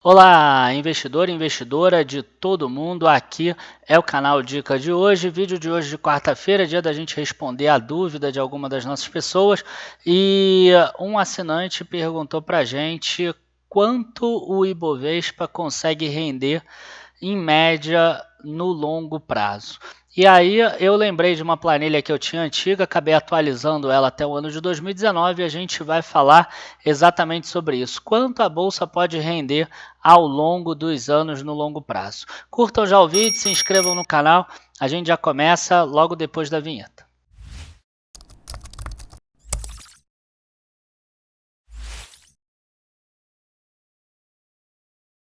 Olá, investidor e investidora de todo mundo, aqui é o canal Dica de hoje, vídeo de hoje de quarta-feira, dia da gente responder a dúvida de alguma das nossas pessoas, e um assinante perguntou para a gente quanto o Ibovespa consegue render em média no longo prazo. E aí eu lembrei de uma planilha que eu tinha antiga, acabei atualizando ela até o ano de 2019 e a gente vai falar exatamente sobre isso. Quanto a bolsa pode render ao longo dos anos no longo prazo. Curtam já o vídeo, se inscrevam no canal, a gente já começa logo depois da vinheta.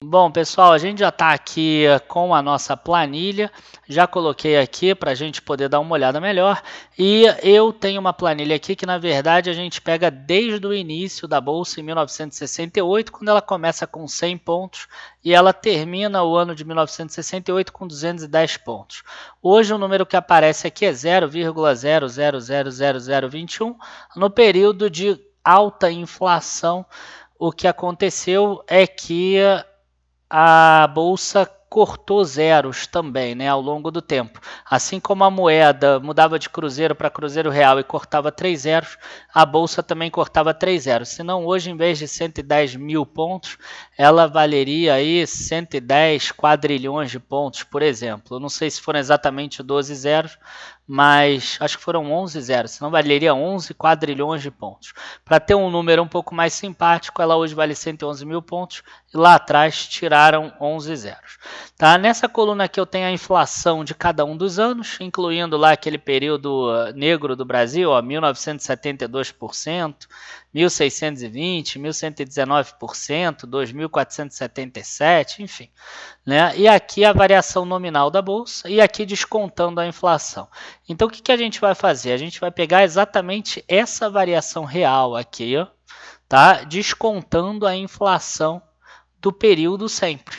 Bom, pessoal, a gente já está aqui com a nossa planilha, já coloquei aqui para a gente poder dar uma olhada melhor, e eu tenho uma planilha aqui que, na verdade, a gente pega desde o início da Bolsa, em 1968, quando ela começa com 100 pontos, e ela termina o ano de 1968 com 210 pontos. Hoje o número que aparece aqui é 0,000021, no período de alta inflação. O que aconteceu é que a bolsa cortou zeros também, né, ao longo do tempo. Assim como a moeda mudava de cruzeiro para cruzeiro real e cortava 3 zeros, a bolsa também cortava 3 zeros. Senão hoje, em vez de 110 mil pontos, ela valeria aí 110 quadrilhões de pontos, por exemplo. Eu não sei se foram exatamente 12 zeros, mas acho que foram 11 zeros, senão valeria 11 quadrilhões de pontos. Para ter um número um pouco mais simpático, ela hoje vale 111 mil pontos e lá atrás tiraram 11 zeros. Tá? Nessa coluna aqui eu tenho a inflação de cada um dos anos, incluindo lá aquele período negro do Brasil, ó, 1972%, 1.620%, 1.119%, 2.477%, enfim. Né? E aqui a variação nominal da bolsa e aqui descontando a inflação. Então o que a gente vai fazer? A gente vai pegar exatamente essa variação real aqui, ó, tá? Descontando a inflação do período sempre.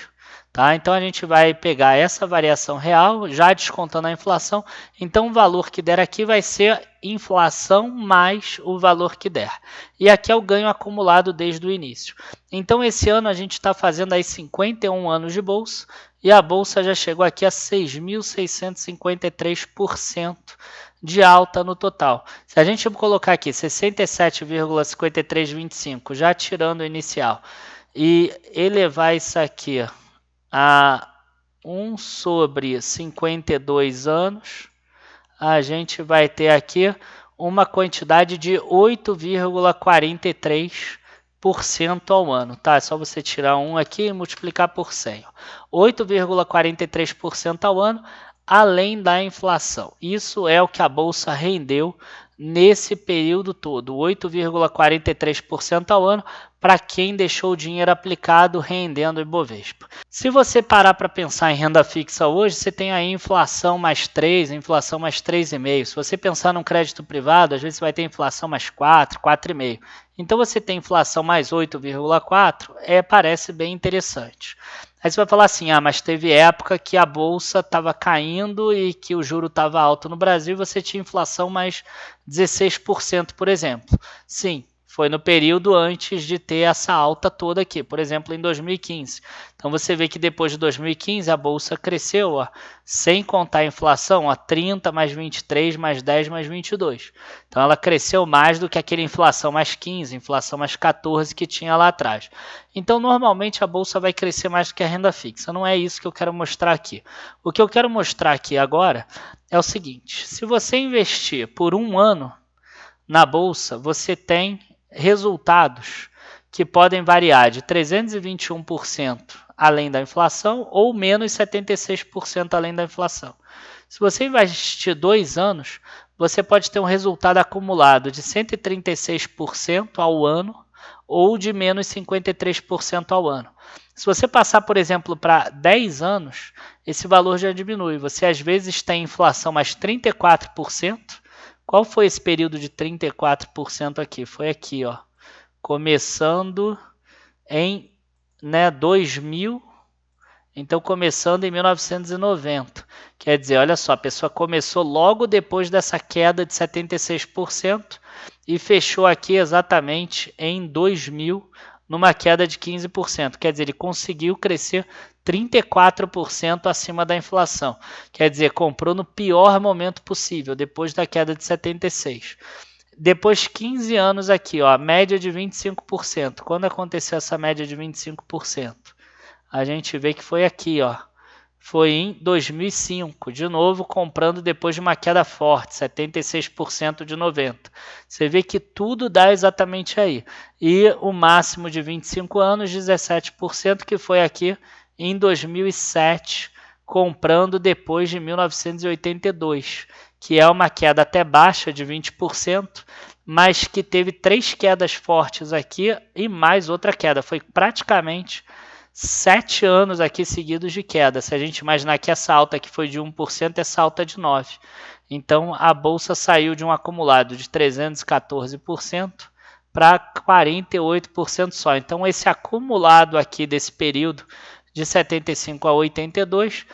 Tá? Então a gente vai pegar essa variação real, já descontando a inflação, então o valor que der aqui vai ser inflação mais o valor que der. E aqui é o ganho acumulado desde o início. Então esse ano a gente está fazendo aí 51 anos de bolsa, e a bolsa já chegou aqui a 6.653% de alta no total. Se a gente colocar aqui 67,5325, já tirando o inicial, e elevar isso aqui a 1 sobre 52 anos, a gente vai ter aqui uma quantidade de 8,43% ao ano. Tá? É só você tirar 1 aqui e multiplicar por 100. 8,43% ao ano, além da inflação. Isso é o que a bolsa rendeu nesse período todo, 8,43% ao ano, para quem deixou o dinheiro aplicado rendendo o Ibovespa. Se você parar para pensar em renda fixa hoje, você tem aí inflação mais 3, inflação mais 3,5. Se você pensar num crédito privado, às vezes você vai ter inflação mais 4, 4,5. Então você tem inflação mais 8,4, parece bem interessante. Aí você vai falar assim, mas teve época que a bolsa estava caindo e que o juro estava alto no Brasil e você tinha inflação mais 16%, por exemplo. Sim, foi no período antes de ter essa alta toda aqui, por exemplo, em 2015. Então você vê que depois de 2015 a bolsa cresceu, ó, sem contar a inflação, ó, 30 mais 23 mais 10 mais 22. Então ela cresceu mais do que aquela inflação mais 15, inflação mais 14 que tinha lá atrás. Então normalmente a bolsa vai crescer mais do que a renda fixa. Não é isso que eu quero mostrar aqui. O que eu quero mostrar aqui agora é o seguinte: se você investir por um ano na bolsa, você tem resultados que podem variar de 321% além da inflação ou menos 76% além da inflação. Se você investir 2 anos, você pode ter um resultado acumulado de 136% ao ano ou de menos 53% ao ano. Se você passar, por exemplo, para 10 anos, esse valor já diminui. Você às vezes tem inflação mais 34%. Qual foi esse período de 34% aqui? Foi aqui, ó, começando em 2000, então começando em 1990. Quer dizer, olha só, a pessoa começou logo depois dessa queda de 76% e fechou aqui exatamente em 2000, numa queda de 15%. Quer dizer, ele conseguiu crescer 34% acima da inflação. Quer dizer, comprou no pior momento possível, depois da queda de 76%. Depois 15 anos aqui, ó, média de 25%. Quando aconteceu essa média de 25%? A gente vê que foi aqui, ó. Foi em 2005, de novo comprando depois de uma queda forte, 76% de 90%. Você vê que tudo dá exatamente aí. E o máximo de 25 anos, 17%, que foi aqui em 2007, comprando depois de 1982, que é uma queda até baixa de 20%, mas que teve 3 quedas fortes aqui e mais outra queda. Foi praticamente 7 anos aqui seguidos de queda. Se a gente imaginar que essa alta aqui foi de 1%, essa alta é de 9%. Então, a Bolsa saiu de um acumulado de 314% para 48% só. Então, esse acumulado aqui desse período de 75 a 82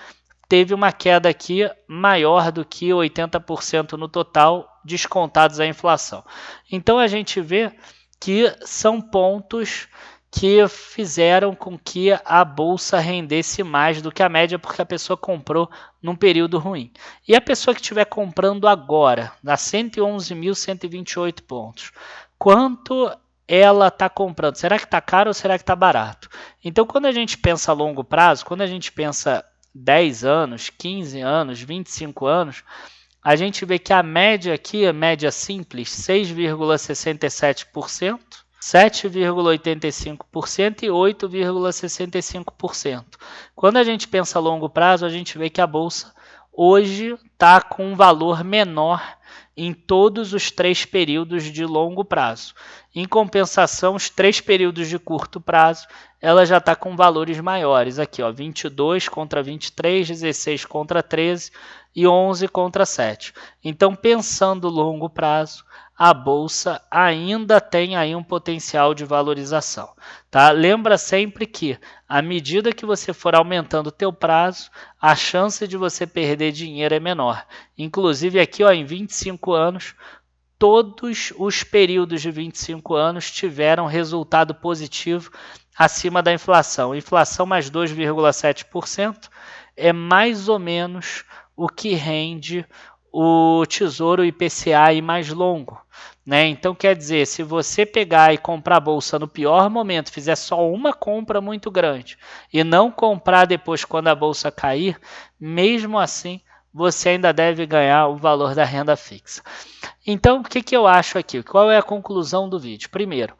teve uma queda aqui maior do que 80% no total, descontados a inflação. Então, a gente vê que são pontos que fizeram com que a bolsa rendesse mais do que a média, porque a pessoa comprou num período ruim. E a pessoa que estiver comprando agora, na 111.128 pontos, quanto ela está comprando? Será que está caro ou será que está barato? Então, quando a gente pensa a longo prazo, quando a gente pensa 10 anos, 15 anos, 25 anos, a gente vê que a média aqui, a média simples, 6,67%, 7,85% e 8,65%. Quando a gente pensa a longo prazo, a gente vê que a Bolsa hoje está com um valor menor em todos os 3 períodos de longo prazo. Em compensação, os 3 períodos de curto prazo, ela já está com valores maiores. Aqui, ó, 22 contra 23, 16 contra 13 e 11 contra 7. Então, pensando longo prazo, a bolsa ainda tem aí um potencial de valorização, tá? Lembra sempre que, à medida que você for aumentando o teu prazo, a chance de você perder dinheiro é menor. Inclusive aqui, ó, em 25 anos, todos os períodos de 25 anos tiveram resultado positivo acima da inflação. Inflação mais 2,7% é mais ou menos o que rende o Tesouro IPCA mais longo, né? Então, quer dizer, se você pegar e comprar a bolsa no pior momento, fizer só uma compra muito grande e não comprar depois quando a bolsa cair, mesmo assim, você ainda deve ganhar o valor da renda fixa. Então, o que eu acho aqui? Qual é a conclusão do vídeo? Primeiro,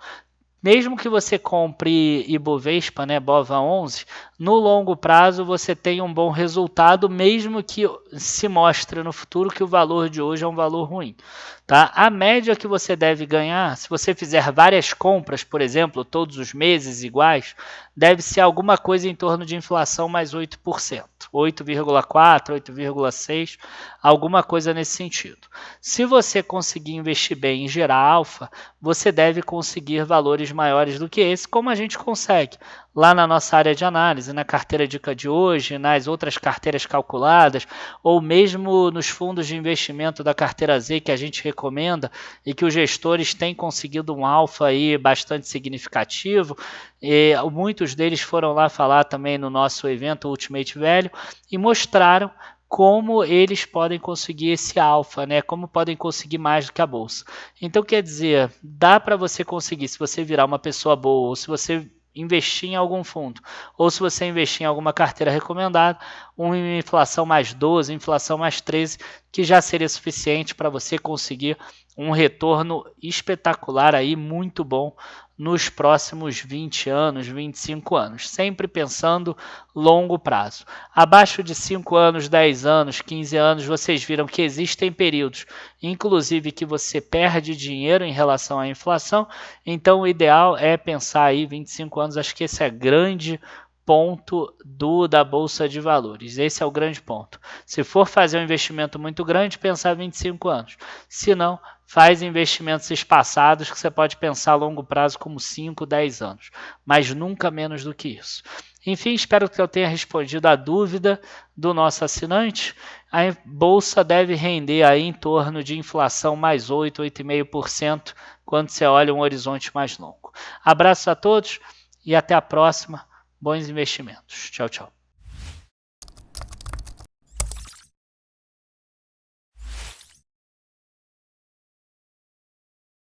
mesmo que você compre Ibovespa, né, BOVA11, no longo prazo você tem um bom resultado, mesmo que se mostre no futuro que o valor de hoje é um valor ruim. Tá? A média que você deve ganhar, se você fizer várias compras, por exemplo, todos os meses iguais, deve ser alguma coisa em torno de inflação mais 8%. 8,4%, 8,6%, alguma coisa nesse sentido. Se você conseguir investir bem e gerar alfa, você deve conseguir valores maiores do que esse, como a gente consegue lá na nossa área de análise, na carteira dica de hoje, nas outras carteiras calculadas, ou mesmo nos fundos de investimento da carteira Z que a gente recomenda e que os gestores têm conseguido um alfa aí bastante significativo. E muitos deles foram lá falar também no nosso evento Ultimate Value e mostraram como eles podem conseguir esse alfa, né? Como podem conseguir mais do que a bolsa. Então, quer dizer, dá para você conseguir, se você virar uma pessoa boa, ou se você investir em algum fundo, ou se você investir em alguma carteira recomendada, uma inflação mais 12, inflação mais 13, que já seria suficiente para você conseguir um retorno espetacular aí, muito bom, nos próximos 20 anos, 25 anos, sempre pensando longo prazo. Abaixo de 5 anos, 10 anos, 15 anos, vocês viram que existem períodos, inclusive que você perde dinheiro em relação à inflação, então o ideal é pensar aí 25 anos, acho que esse é grande ponto da Bolsa de Valores. Esse é o grande ponto. Se for fazer um investimento muito grande, pensar 25 anos. Se não, faz investimentos espaçados que você pode pensar a longo prazo como 5, 10 anos, mas nunca menos do que isso. Enfim, espero que eu tenha respondido a dúvida do nosso assinante. A bolsa deve render aí em torno de inflação mais 8, 8,5% quando você olha um horizonte mais longo. Abraço a todos e até a próxima. Bons investimentos. Tchau, tchau.